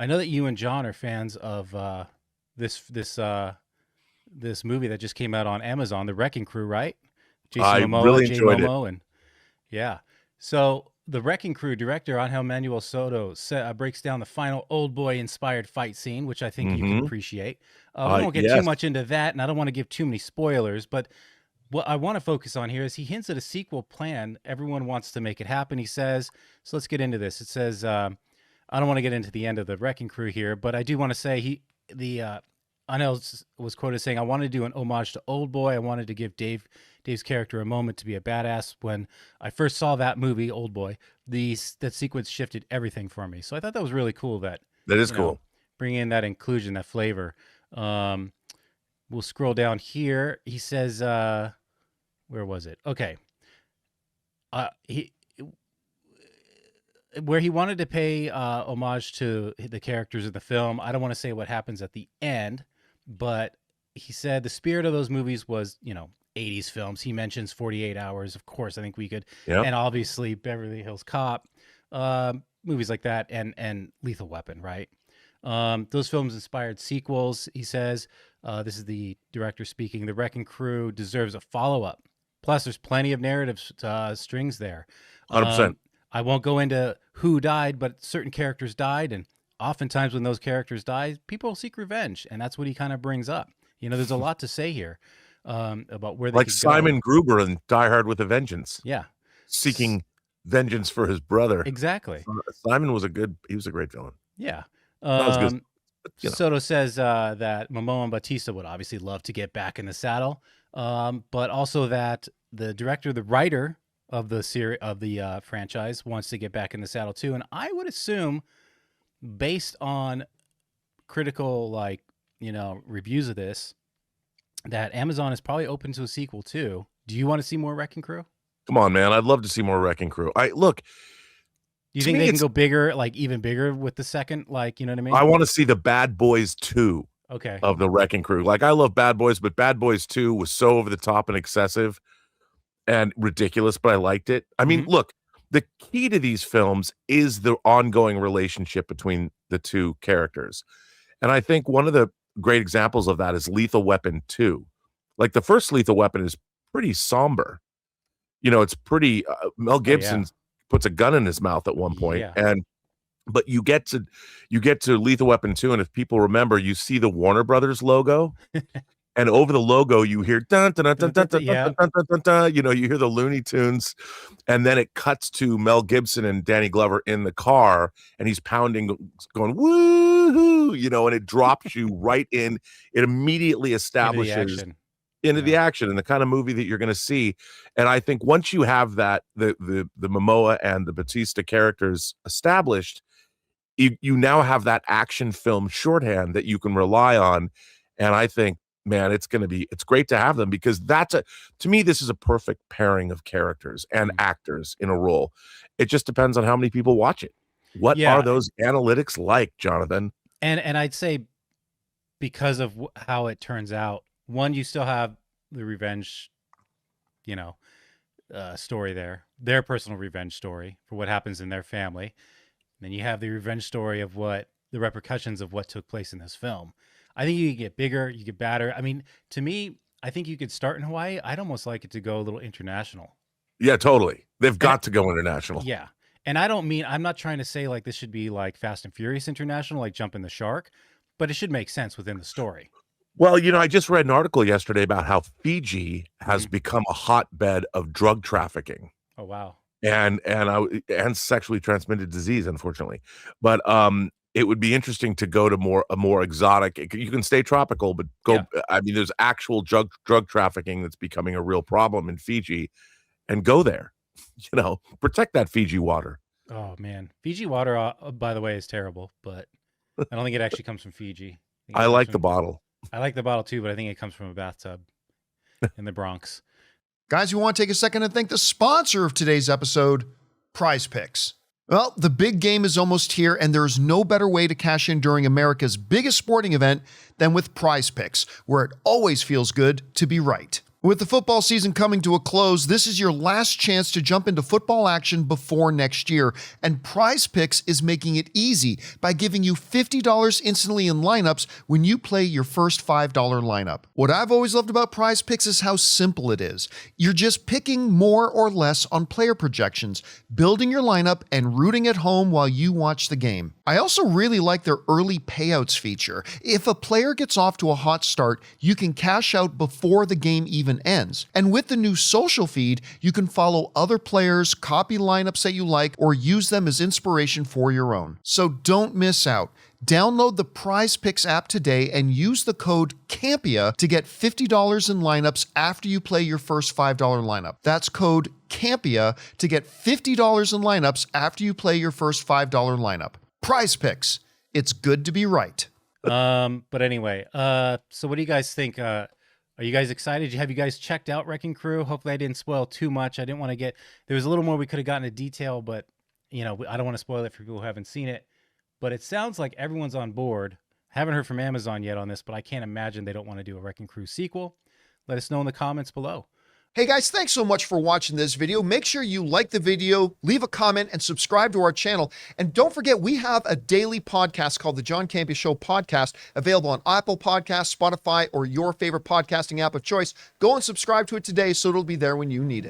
I know that you and John are fans of this this uh, this movie that just came out on Amazon, The Wrecking Crew, right? Jason I Momoa, really Jay enjoyed it. Momo, and yeah. So The Wrecking Crew director Angel Manuel Soto breaks down the final old boy inspired fight scene, which I think you can Hmm. appreciate. We won't get too Yes, much into that, and I don't want to give too many spoilers, but what I want to focus on here is he hints at a sequel plan. Everyone wants to make it happen, he says. So let's get into this. It says, I don't want to get into the end of the Wrecking Crew here, but I do want to say Anel was quoted saying, "I wanted to do an homage to Old Boy. I wanted to give Dave's character a moment to be a badass. When I first saw that movie, Old Boy, that sequence shifted everything for me." So I thought that was really cool that that is you know cool. bringing in that inclusion, that flavor. Um, we'll scroll down here. He says, where was it? Okay, he where he wanted to pay homage to the characters of the film. I don't want to say what happens at the end, but he said the spirit of those movies was, 80s films. He mentions 48 Hours, of course. I think we could, Yep. and obviously Beverly Hills Cop, movies like that, and Lethal Weapon, right? Those films inspired sequels. He says, this is the director speaking. The Wrecking Crew deserves a follow up. Plus, there's plenty of narrative strings there. 100%. I won't go into who died, but certain characters died, and oftentimes when those characters die, people seek revenge, and that's what he kind of brings up. There's a lot to say here about where they Like could go. Simon Gruber in Die Hard with a Vengeance, Yeah, seeking vengeance for his brother. exactly. Simon he was a great villain. Yeah. Not as good, but Soto says that Momoa and Batista would obviously love to get back in the saddle, but also that the director, the writer of the series of the franchise, wants to get back in the saddle too. And I would assume, based on critical reviews of this, that Amazon is probably open to a sequel too. Do you want to see more Wrecking Crew? come on, man. I'd love to see more Wrecking Crew. Look, Do you to think me, they can go bigger, like even bigger with the second? Like, you know what I mean? I want to see the Bad Boys 2 Okay. of the Wrecking Crew. Like, I love Bad Boys, but Bad Boys 2 was so over the top and excessive and ridiculous, but I liked it. I mean, Mm-hmm. look, the key to these films is the ongoing relationship between the two characters. And I think one of the great examples of that is Lethal Weapon 2. Like, the first Lethal Weapon is pretty somber. It's pretty Mel Oh yeah. Gibson puts a gun in his mouth at one point, Yeah. but you get to Lethal Weapon 2, and if people remember, you see the Warner Brothers logo. And over the logo, you hear dun dun dun dun dun dun Yeah. dun dun dun dun dun. You hear the Looney Tunes, and then it cuts to Mel Gibson and Danny Glover in the car, and he's pounding, going woohoo, and it drops you right in. It immediately Into the establishes action. into the Yeah. action and the kind of movie that you're going to see. And I think once you have that, the Momoa and the Batista characters established, you now have that action film shorthand that you can rely on. And I think, man, it's great to have them, because to me, this is a perfect pairing of characters and actors in a role. It just depends on how many people watch it. What are Yeah. those analytics like, Jonathan? And I'd say because of how it turns out, one, you still have the revenge, story there, their personal revenge story for what happens in their family. And then you have the revenge story of the repercussions of what took place in this film. I think you could get bigger, you get badder. I mean, to me, I think you could start in Hawaii. I'd almost like it to go a little international. Yeah, totally. They've And got to go international. yeah. And I'm not trying to say like this should be like Fast and Furious International, like jumping the shark, but it should make sense within the story. Well, I just read an article yesterday about how Fiji has become a hotbed of drug trafficking Oh, wow. and sexually transmitted disease, unfortunately. But it would be interesting to go to a more exotic. You can stay tropical, but go. Yeah. I mean, there's actual drug trafficking that's becoming a real problem in Fiji, and go there. Protect that Fiji water. Oh man, Fiji water, by the way, is terrible. But I don't think it actually comes from Fiji. I like the bottle. I like the bottle too, but I think it comes from a bathtub in the Bronx. Guys, we want to take a second to thank the sponsor of today's episode, PrizePicks. Well, the big game is almost here, and there's no better way to cash in during America's biggest sporting event than with PrizePicks, where it always feels good to be right. With the football season coming to a close, this is your last chance to jump into football action before next year, and PrizePicks is making it easy by giving you $50 instantly in lineups when you play your first $5 lineup. What I've always loved about PrizePicks is how simple it is. You're just picking more or less on player projections, building your lineup, and rooting at home while you watch the game. I also really like their early payouts feature. If a player gets off to a hot start, you can cash out before the game even ends. And with the new social feed, you can follow other players, copy lineups that you like, or use them as inspiration for your own. So don't miss out. Download the PrizePicks app today and use the code CAMPEA to get $50 in lineups after you play your first $5 lineup. That's code CAMPEA to get $50 in lineups after you play your first $5 lineup. PrizePicks. It's good to be right. But anyway, so what do you guys think? Are you guys excited? Have you guys checked out Wrecking Crew? Hopefully I didn't spoil too much. I didn't want to there was a little more we could have gotten into detail, but I don't want to spoil it for people who haven't seen it. But it sounds like everyone's on board. Haven't heard from Amazon yet on this, but I can't imagine they don't want to do a Wrecking Crew sequel. Let us know in the comments below. Hey guys, thanks so much for watching this video. Make sure you like the video, leave a comment, and subscribe to our channel. And don't forget, we have a daily podcast called the John Campea Show podcast, available on Apple Podcasts, Spotify, or your favorite podcasting app of choice. Go and subscribe to it today so it'll be there when you need it.